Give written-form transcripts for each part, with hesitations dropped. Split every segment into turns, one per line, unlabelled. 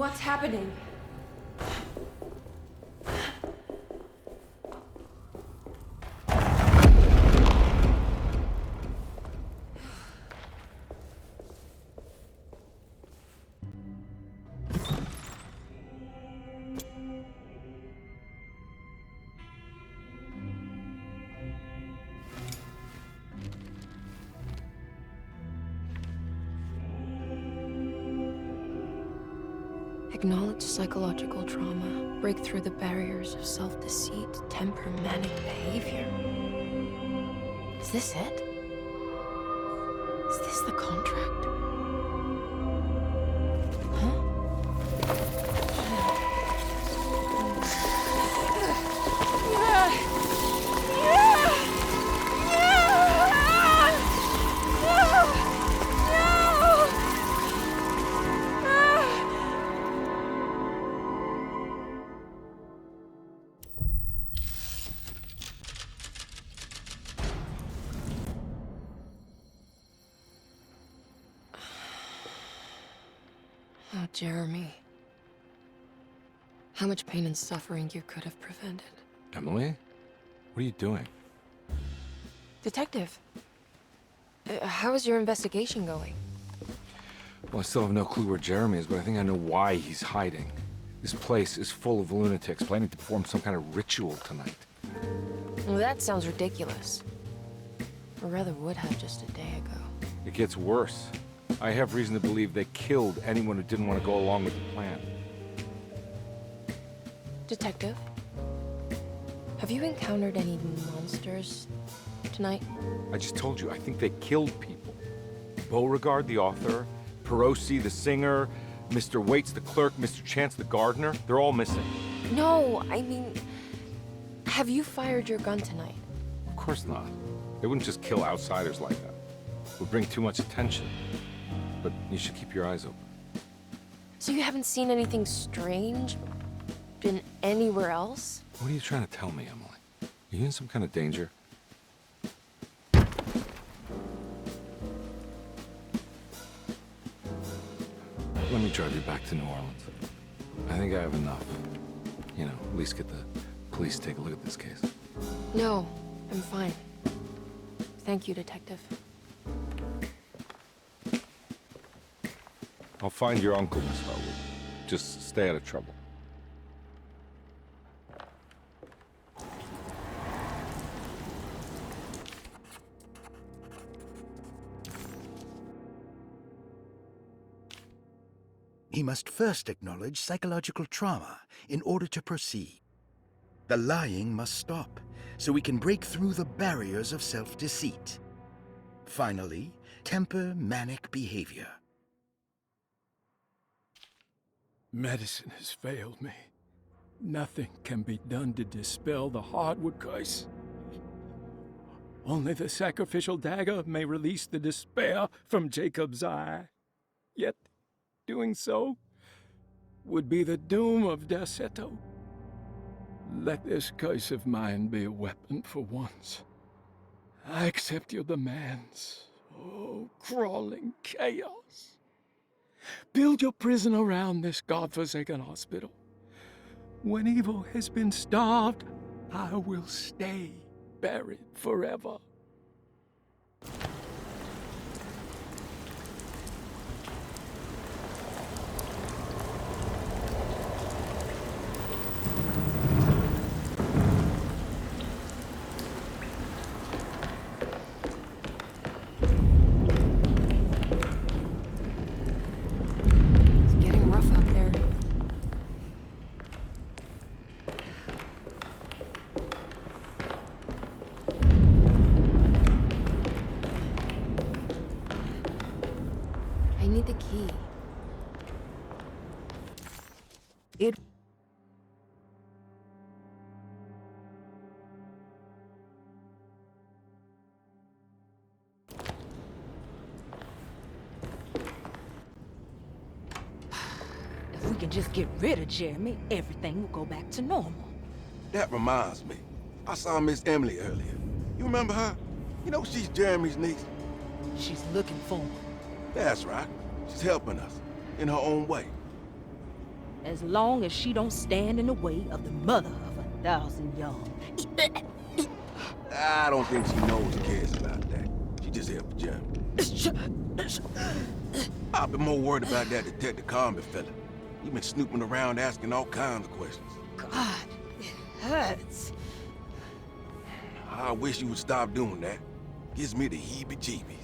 What's happening? Acknowledge psychological trauma. Break through the barriers of self-deceit, temper, manic behavior. Is this it? Is this the contract? Huh? Oh, Jeremy. How much pain and suffering you could have prevented.
Emily? What are you doing?
Detective, how is your investigation going?
Well, I still have no clue where Jeremy is, but I think I know why he's hiding. This place is full of lunatics planning to perform some kind of ritual tonight.
Well, that sounds ridiculous. Or rather would have just a day ago.
It gets worse. I have reason to believe they killed anyone who didn't want to go along with the plan.
Detective, have you encountered any monsters tonight?
I just told you, I think they killed people. Beauregard, the author, Perosi, the singer, Mr. Waits, the clerk, Mr. Chance, the gardener, they're all missing.
No, I mean, have you fired your gun tonight?
Of course not. They wouldn't just kill outsiders like that. It would bring too much attention. But you should keep your eyes open.
So you haven't seen anything strange? Been anywhere else?
What are you trying to tell me, Emily? Are you in some kind of danger? Let me drive you back to New Orleans. I think I have enough. You know, at least get the police to take a look at this case.
No, I'm fine. Thank you, Detective.
I'll find your uncle, Miss Harwood. Just stay out of trouble.
He must first acknowledge psychological trauma in order to proceed. The lying must stop, so we can break through the barriers of self-deceit. Finally, temper manic behavior.
Medicine has failed me. Nothing can be done to dispel the hardwood curse. Only the sacrificial dagger may release the despair from Jacob's eye. Yet, doing so would be the doom of Derceto. Let this curse of mine be a weapon for once. I accept your demands, oh, crawling chaos. Build your prison around this godforsaken hospital. When evil has been starved, I will stay buried forever.
The key.
If we can just get rid of Jeremy, everything will go back to normal.
That reminds me. I saw Miss Emily earlier. You remember her? You know she's Jeremy's niece.
She's looking for him.
That's right. She's helping us, in her own way.
as long as she don't stand in the way of the mother of 1,000 young.
I don't think she knows or cares about that. She just here for Jeremy. I've been more worried about that Detective Carnby fella. He been snooping around asking all kinds of questions.
God, it hurts.
I wish you would stop doing that. Gives me the heebie-jeebies.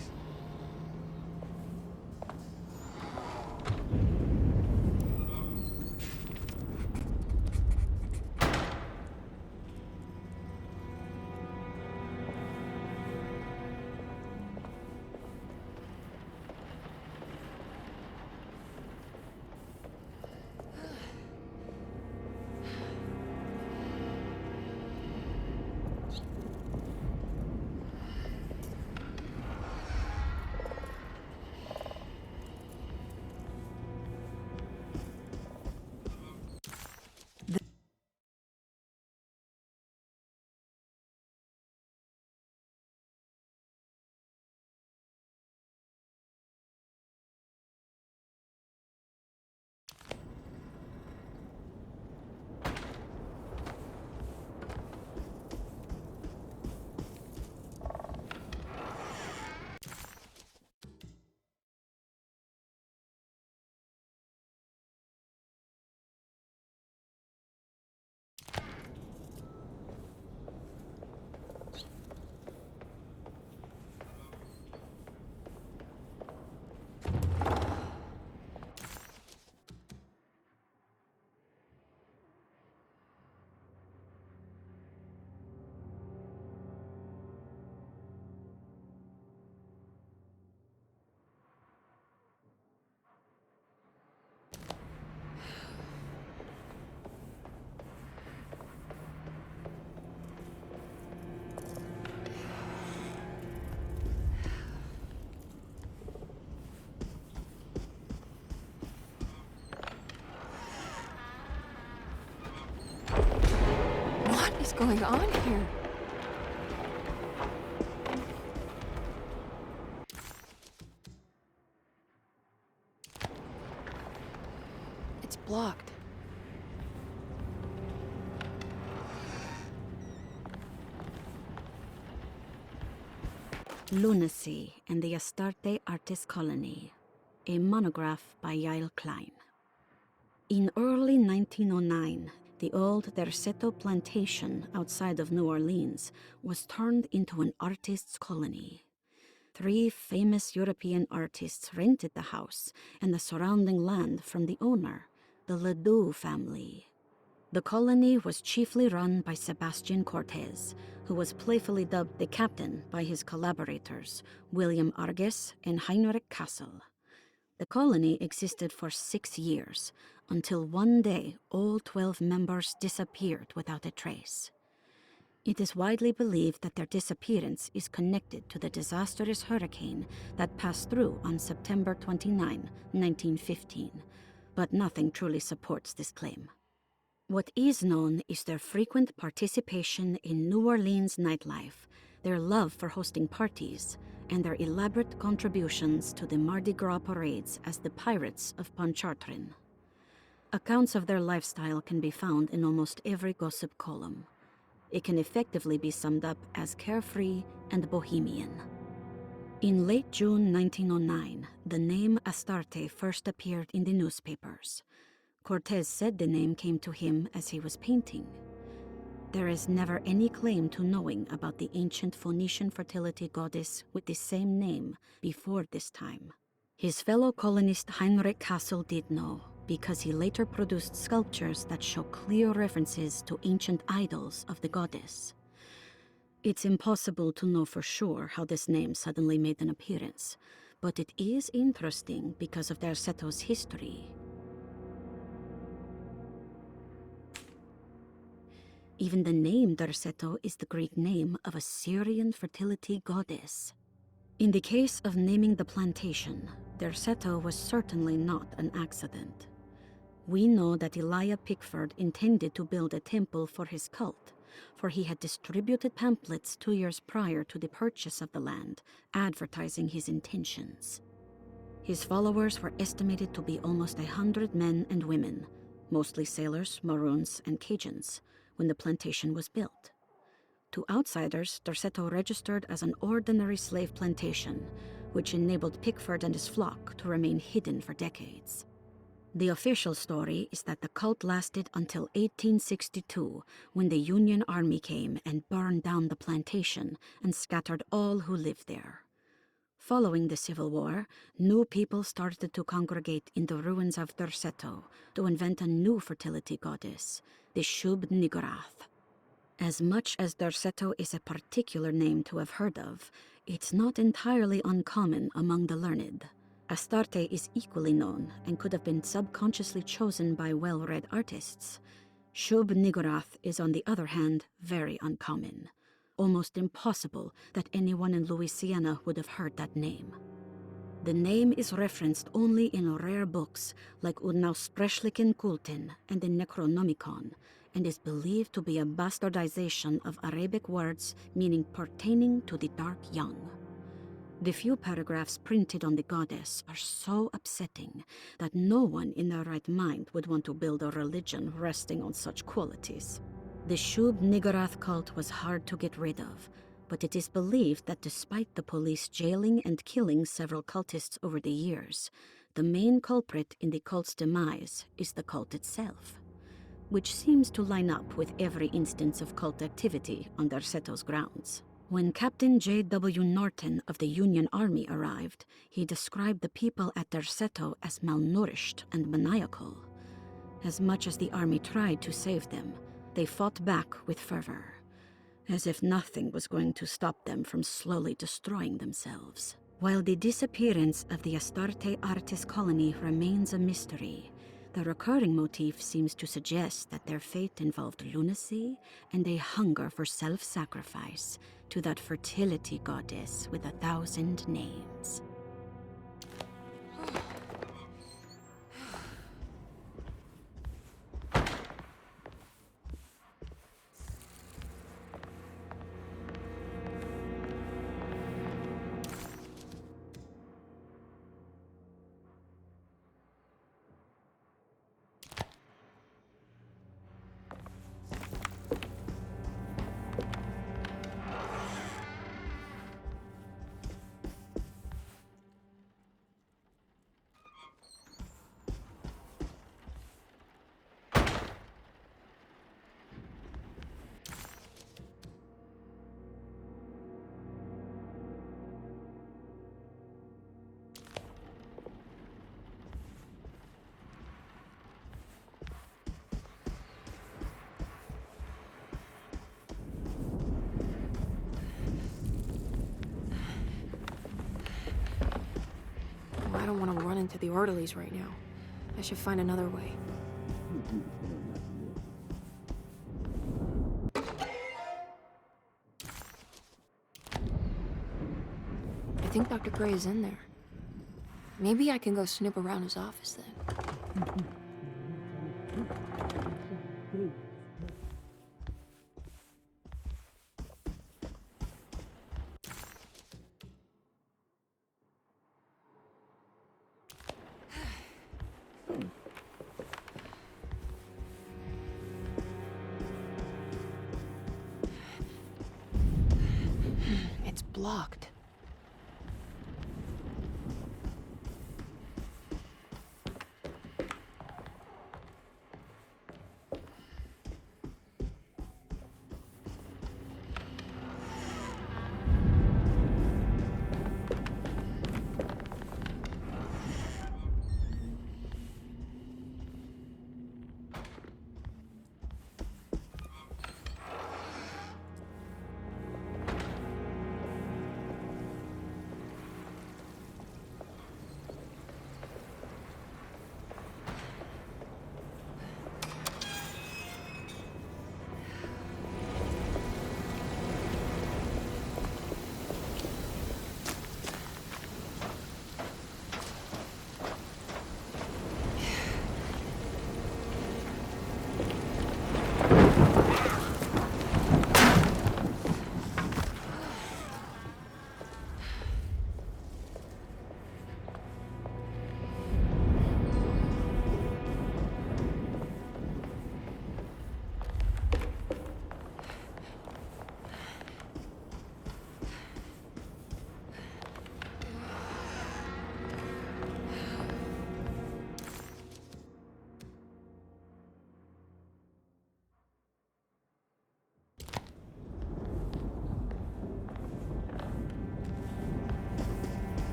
What is going on here? It's blocked.
Lunacy and the Astarte Artist Colony, a monograph by Yael Klein. In early 1909, the old Derceto plantation outside of New Orleans was turned into an artist's colony. 3 famous European artists rented the house and the surrounding land from the owner, the Ledoux family. The colony was chiefly run by Sebastian Cortez, who was playfully dubbed the captain by his collaborators, William Arges and Heinrich Kassel. The colony existed for 6 years, until one day all 12 members disappeared without a trace. It is widely believed that their disappearance is connected to the disastrous hurricane that passed through on September 29, 1915, but nothing truly supports this claim. What is known is their frequent participation in New Orleans nightlife, their love for hosting parties, and their elaborate contributions to the Mardi Gras parades as the Pirates of Pontchartrain. Accounts of their lifestyle can be found in almost every gossip column. It can effectively be summed up as carefree and bohemian. In late June 1909, the name Astarte first appeared in the newspapers. Cortez said the name came to him as he was painting. There is never any claim to knowing about the ancient Phoenician fertility goddess with the same name before this time. His fellow colonist Heinrich Kassel did know, because he later produced sculptures that show clear references to ancient idols of the goddess. It's impossible to know for sure how this name suddenly made an appearance, but it is interesting because of Derceto's history. Even the name Derceto is the Greek name of a Syrian fertility goddess. In the case of naming the plantation, Derceto was certainly not an accident. We know that Elijah Pickford intended to build a temple for his cult, for he had distributed pamphlets 2 years prior to the purchase of the land, advertising his intentions. His followers were estimated to be almost 100 men and women, mostly sailors, Maroons, and Cajuns, when the plantation was built. To outsiders, Derceto registered as an ordinary slave plantation, which enabled Pickford and his flock to remain hidden for decades. The official story is that the cult lasted until 1862, when the Union Army came and burned down the plantation and scattered all who lived there. Following the Civil War, new people started to congregate in the ruins of Derceto to invent a new fertility goddess, the Shub-Niggurath. As much as Derceto is a particular name to have heard of, it's not entirely uncommon among the learned. Astarte is equally known and could have been subconsciously chosen by well-read artists. Shub-Niggurath is, on the other hand, very uncommon. Almost impossible that anyone in Louisiana would have heard that name. The name is referenced only in rare books like Unaussprechlichen Kulten and the Necronomicon, and is believed to be a bastardization of Arabic words meaning pertaining to the dark young. The few paragraphs printed on the goddess are so upsetting that no one in their right mind would want to build a religion resting on such qualities. The Shub-Niggurath cult was hard to get rid of, but it is believed that despite the police jailing and killing several cultists over the years, the main culprit in the cult's demise is the cult itself, which seems to line up with every instance of cult activity on Derceto's grounds. When Captain J.W. Norton of the Union Army arrived, he described the people at Derceto as malnourished and maniacal. As much as the army tried to save them, they fought back with fervor, as if nothing was going to stop them from slowly destroying themselves. While the disappearance of the Astarte Artis colony remains a mystery, the recurring motif seems to suggest that their fate involved lunacy and a hunger for self-sacrifice to that fertility goddess with 1,000 names.
I don't want to run into the orderlies right now. I should find another way. I think Dr. Gray is in there. Maybe I can go snoop around his office then. It's blocked.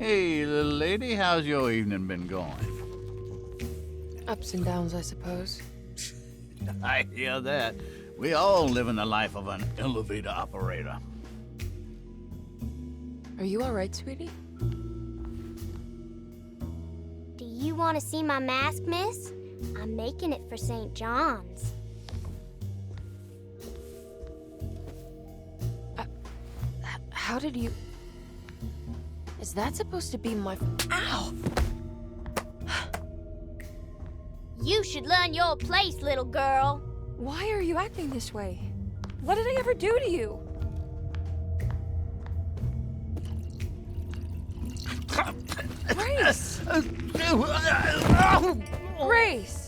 Hey, little lady, how's your evening been going?
Ups and downs, I suppose.
I hear that. We all live in the life of an elevator operator.
Are you alright, sweetie?
Do you want to see my mask, miss? I'm making it for St. John's.
How did you... Is that supposed to be my... Ow!
You should learn your place, little girl.
Why are you acting this way? What did I ever do to you? Grace! Grace!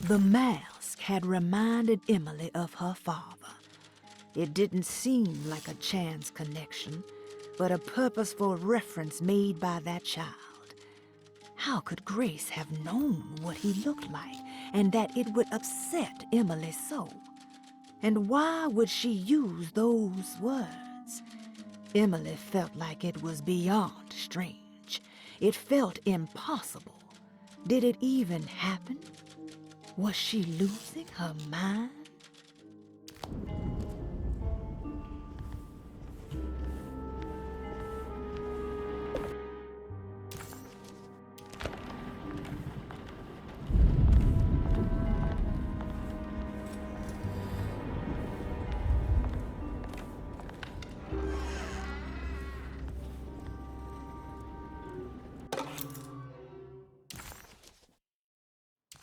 The mask had reminded Emily of her father. It didn't seem like a chance connection, but a purposeful reference made by that child. How could Grace have known what he looked like, and that it would upset Emily so? And why would she use those words? Emily felt like it was beyond strange. It felt impossible. Did it even happen? Was she losing her mind?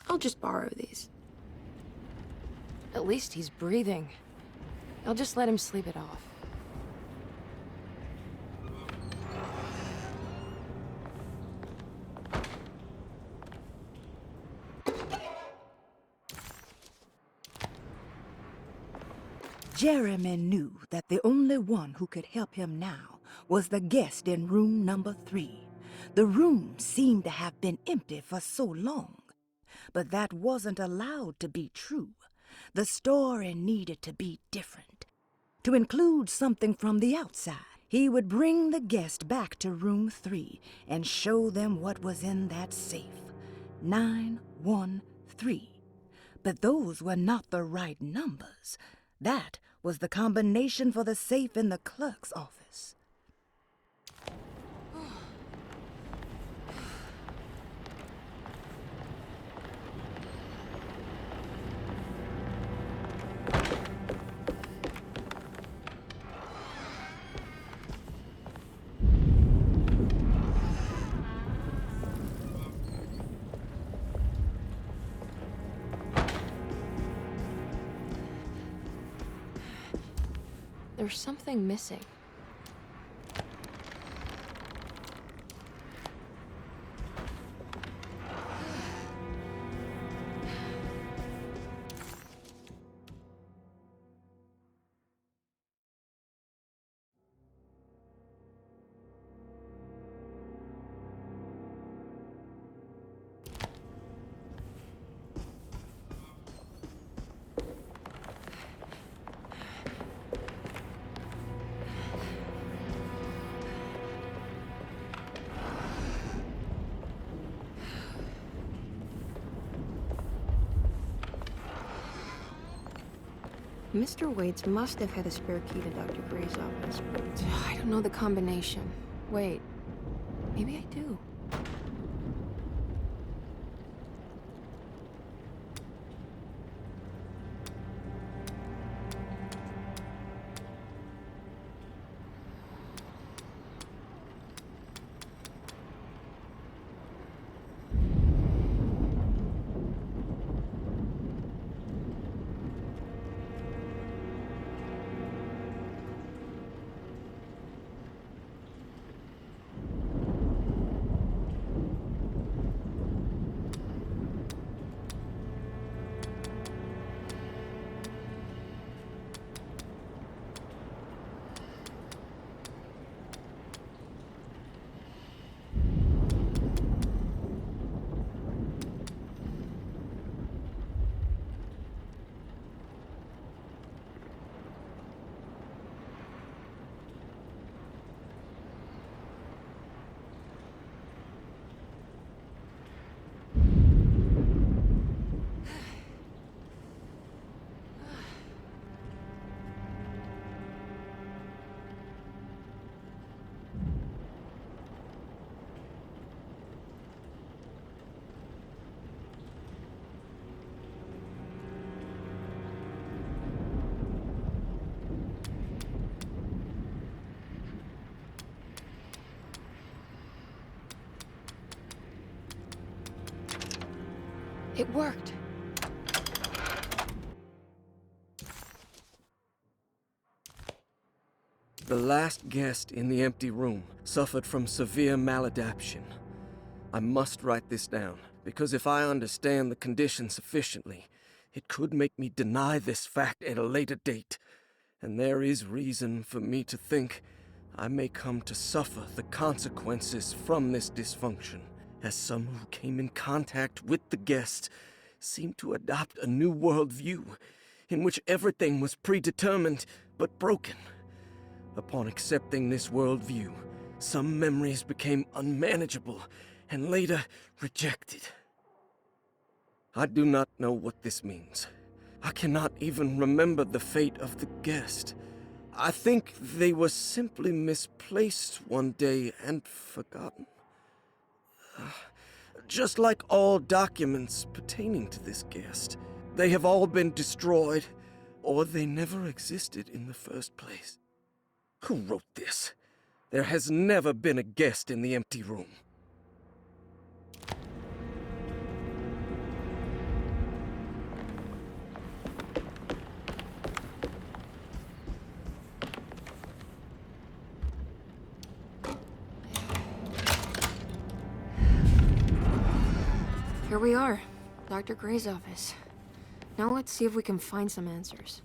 I'll just borrow these. At least he's breathing. I'll just let him sleep it off.
Jeremy knew that the only one who could help him now was the guest in room number 3. The room seemed to have been empty for so long. But that wasn't allowed to be true. The story needed to be different. To include something from the outside, he would bring the guest back to room 3 and show them what was in that safe. 913. But those were not the right numbers. That was the combination for the safe in the clerk's office.
There's something missing. Mr. Waits must have had a spare key to Dr. Gray's office, but I don't know the combination. Wait, maybe I do. It worked.
The last guest in the empty room suffered from severe maladaptation. I must write this down, because if I understand the condition sufficiently, it could make me deny this fact at a later date, and there is reason for me to think I may come to suffer the consequences from this dysfunction, as some who came in contact with the guest seemed to adopt a new worldview in which everything was predetermined but broken. Upon accepting this worldview, some memories became unmanageable and later rejected. I do not know what this means. I cannot even remember the fate of the guest. I think they were simply misplaced one day and forgotten. Just like all documents pertaining to this guest, they have all been destroyed, or they never existed in the first place. Who wrote this? There has never been a guest in the empty room.
Here we are. Dr. Gray's office. Now let's see if we can find some answers.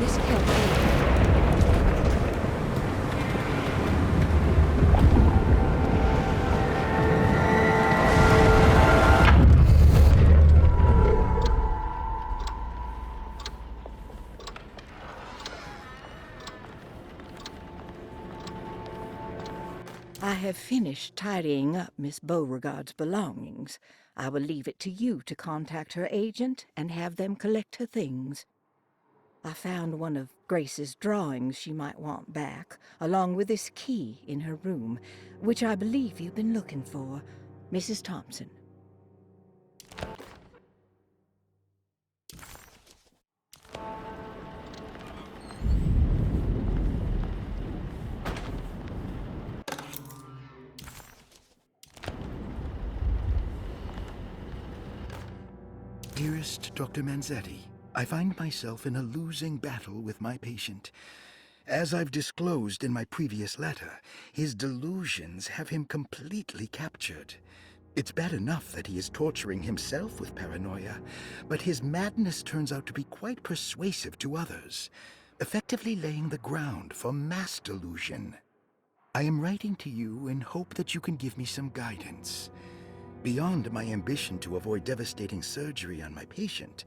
This can't be.
I have finished tidying up Miss Beauregard's belongings. I will leave it to you to contact her agent and have them collect her things. I found one of Grace's drawings she might want back, along with this key in her room, which I believe you've been looking for, Mrs. Thompson.
Dearest Dr. Manzetti, I find myself in a losing battle with my patient. As I've disclosed in my previous letter, his delusions have him completely captured. It's bad enough that he is torturing himself with paranoia, but his madness turns out to be quite persuasive to others, effectively laying the ground for mass delusion. I am writing to you in hope that you can give me some guidance. Beyond my ambition to avoid devastating surgery on my patient,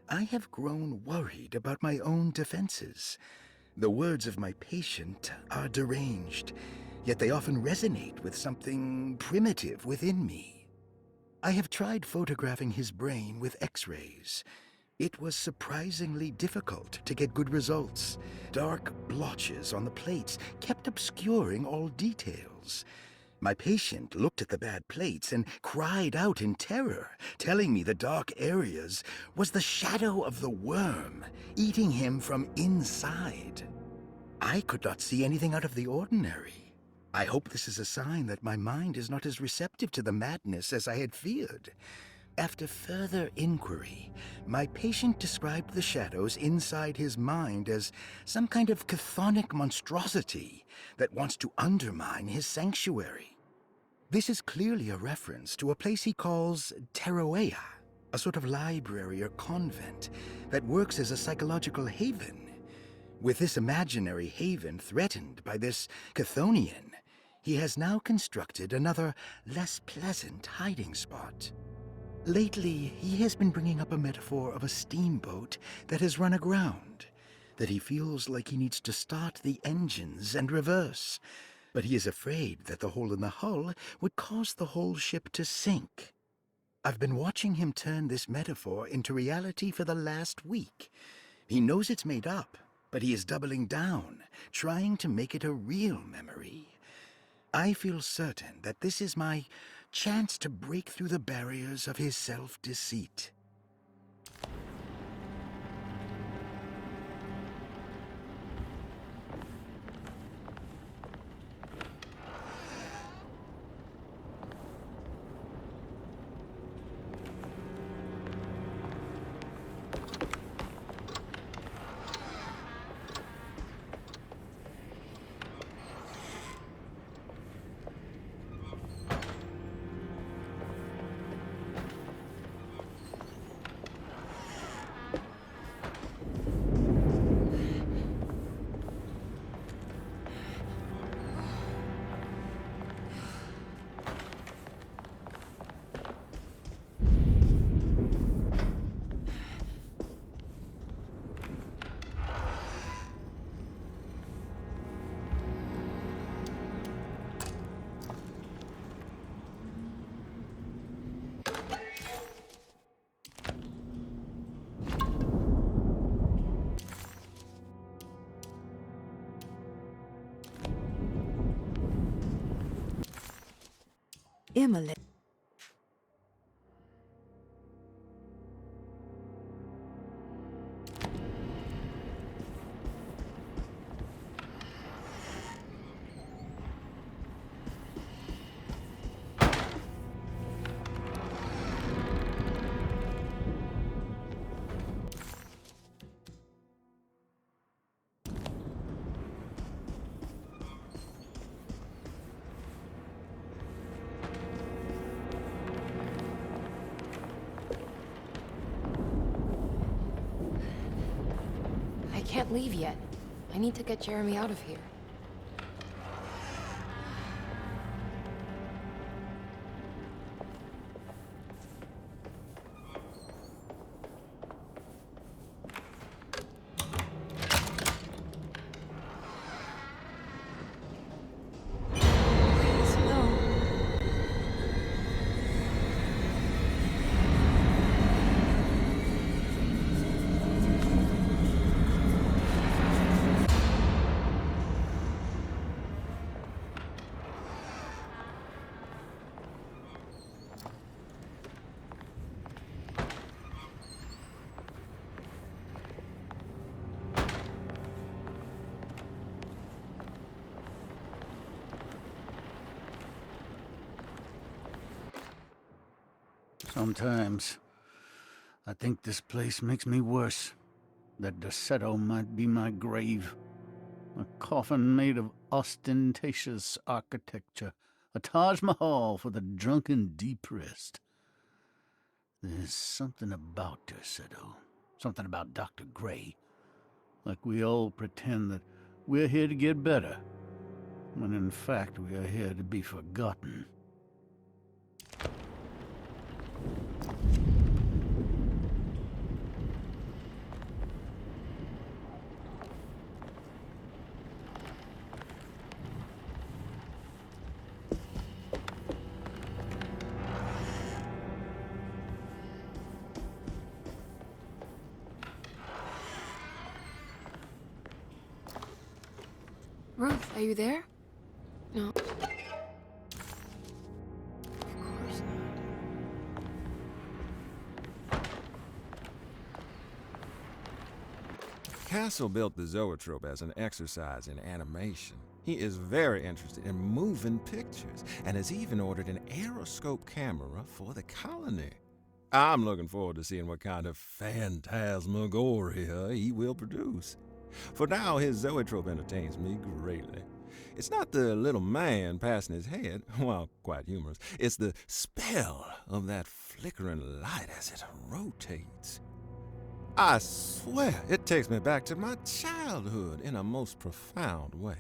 I have grown worried about my own defenses. The words of my patient are deranged, yet they often resonate with something primitive within me. I have tried photographing his brain with X-rays. It was surprisingly difficult to get good results. Dark blotches on the plates kept obscuring all details. My patient looked at the bad plates and cried out in terror, telling me the dark areas was the shadow of the worm eating him from inside. I could not see anything out of the ordinary. I hope this is a sign that my mind is not as receptive to the madness as I had feared. After further inquiry, my patient described the shadows inside his mind as some kind of chthonic monstrosity that wants to undermine his sanctuary. This is clearly a reference to a place he calls Teroea, a sort of library or convent that works as a psychological haven. With this imaginary haven threatened by this Chthonian, he has now constructed another, less pleasant hiding spot. Lately, he has been bringing up a metaphor of a steamboat that has run aground, that he feels like he needs to start the engines and reverse, but he is afraid that the hole in the hull would cause the whole ship to sink. I've been watching him turn this metaphor into reality for the last week. He knows it's made up, but he is doubling down, trying to make it a real memory. I feel certain that this is my chance to break through the barriers of his self-deceit.
Emily.
I can't leave yet. I need to get Jeremy out of here. Please, no.
Sometimes I think this place makes me worse. That Derceto might be my grave. A coffin made of ostentatious architecture. A Taj Mahal for the drunken depressed. There's something about Derceto. Something about Dr. Gray. Like we all pretend that we're here to get better, when in fact we are here to be forgotten.
Ruth, are you there? No. Of course not.
Castle built the zoetrope as an exercise in animation. He is very interested in moving pictures and has even ordered an aeroscope camera for the colony. I'm looking forward to seeing what kind of phantasmagoria he will produce. For now, his zoetrope entertains me greatly. It's not the little man passing his head, while quite humorous. It's the spell of that flickering light as it rotates. I swear, it takes me back to my childhood in a most profound way.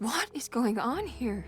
What is going on here?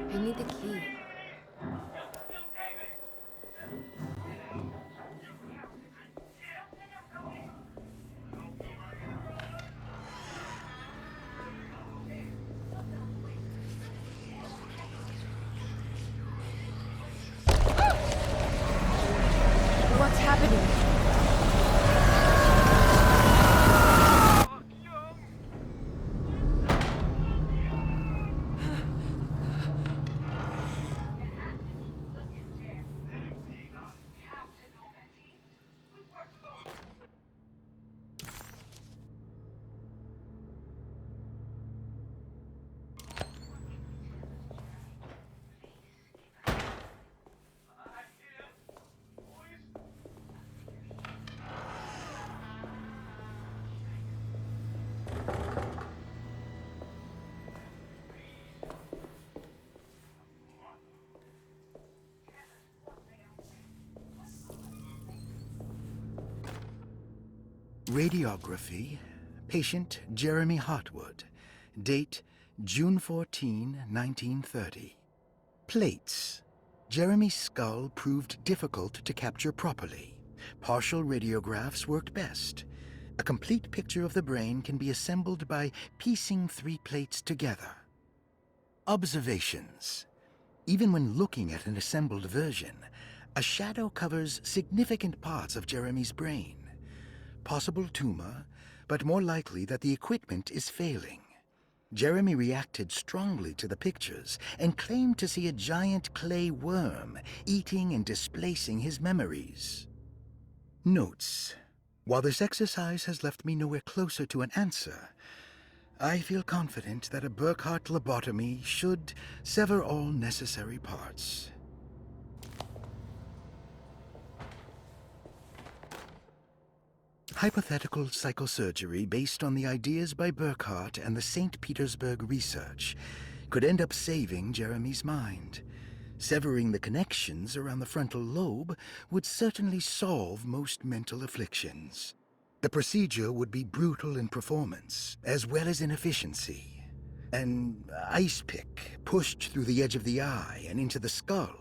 I need the key. What's happening?
Radiography. Patient Jeremy Hartwood. Date June 14, 1930. Plates. Jeremy's skull proved difficult to capture properly. Partial radiographs worked best. A complete picture of the brain can be assembled by piecing 3 plates together. Observations. Even when looking at an assembled version, a shadow covers significant parts of Jeremy's brain. Possible tumor, but more likely that the equipment is failing. Jeremy reacted strongly to the pictures and claimed to see a giant clay worm eating and displacing his memories. Notes. While this exercise has left me nowhere closer to an answer, I feel confident that a Burkhart lobotomy should sever all necessary parts. Hypothetical psychosurgery based on the ideas by Burkhart and the St. Petersburg research could end up saving Jeremy's mind. Severing the connections around the frontal lobe would certainly solve most mental afflictions. The procedure would be brutal in performance, as well as in efficiency. An ice pick pushed through the edge of the eye and into the skull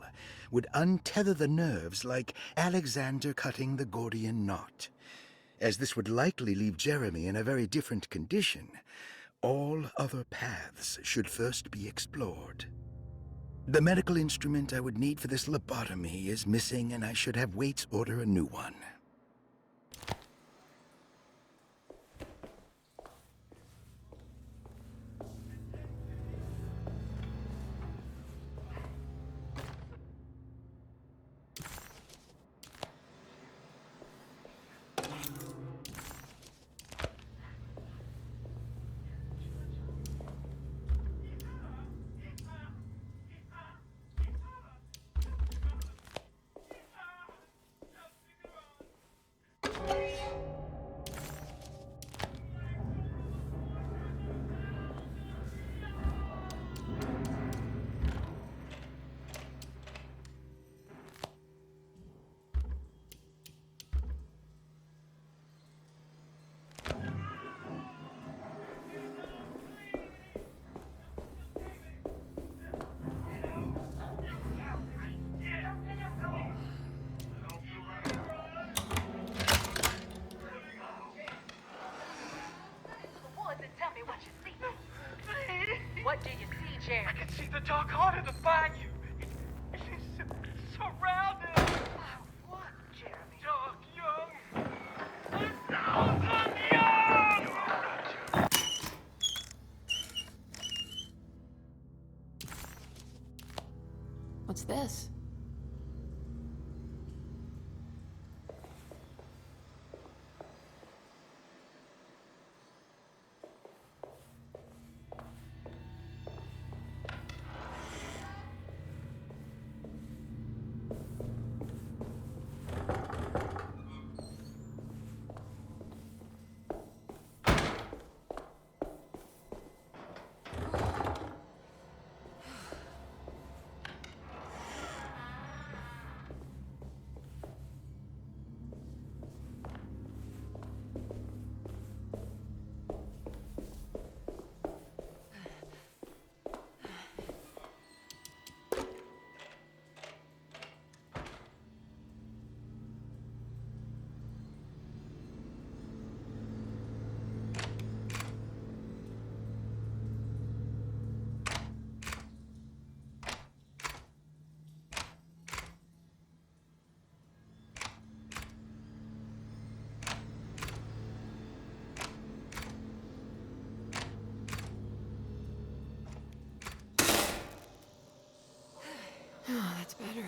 would untether the nerves like Alexander cutting the Gordian knot. As this would likely leave Jeremy in a very different condition, all other paths should first be explored. The medical instrument I would need for this lobotomy is missing, and I should have Waits order a new one.
then tell me what you see. No, please. What do you see, Jeremy?
I can see the dark heart of the bayou. It's surrounded.
What, Jeremy?
Dark young. 1,000 young!
What's this? Oh, that's better.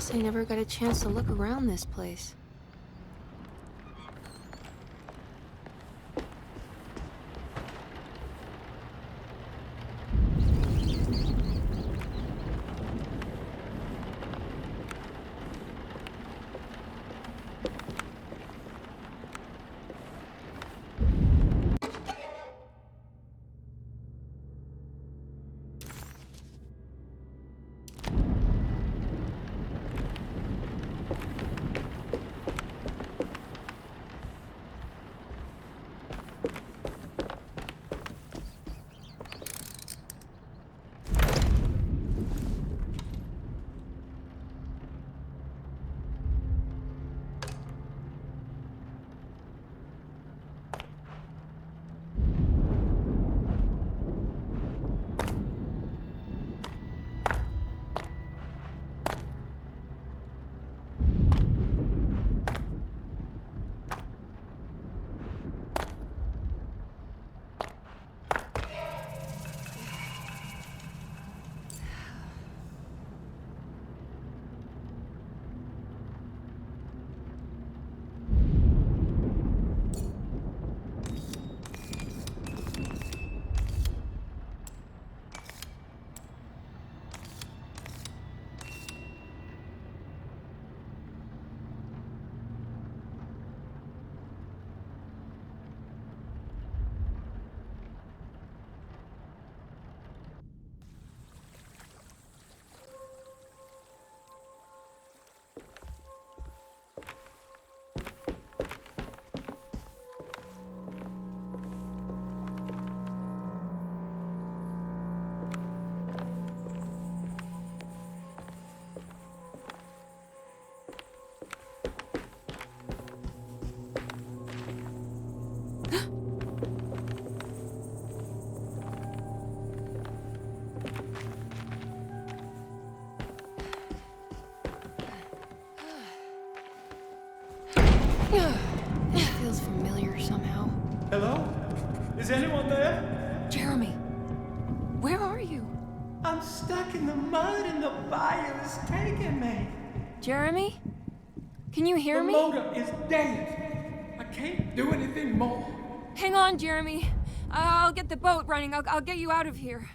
guess I never got a chance to look around this place. It feels familiar somehow.
Hello? Is anyone there?
Jeremy, where are you?
I'm stuck in the mud and the bayou is taking me.
Jeremy? Can you hear me?
The motor is dead. I can't do anything more.
Hang on, Jeremy. I'll get the boat running. I'll get you out of here.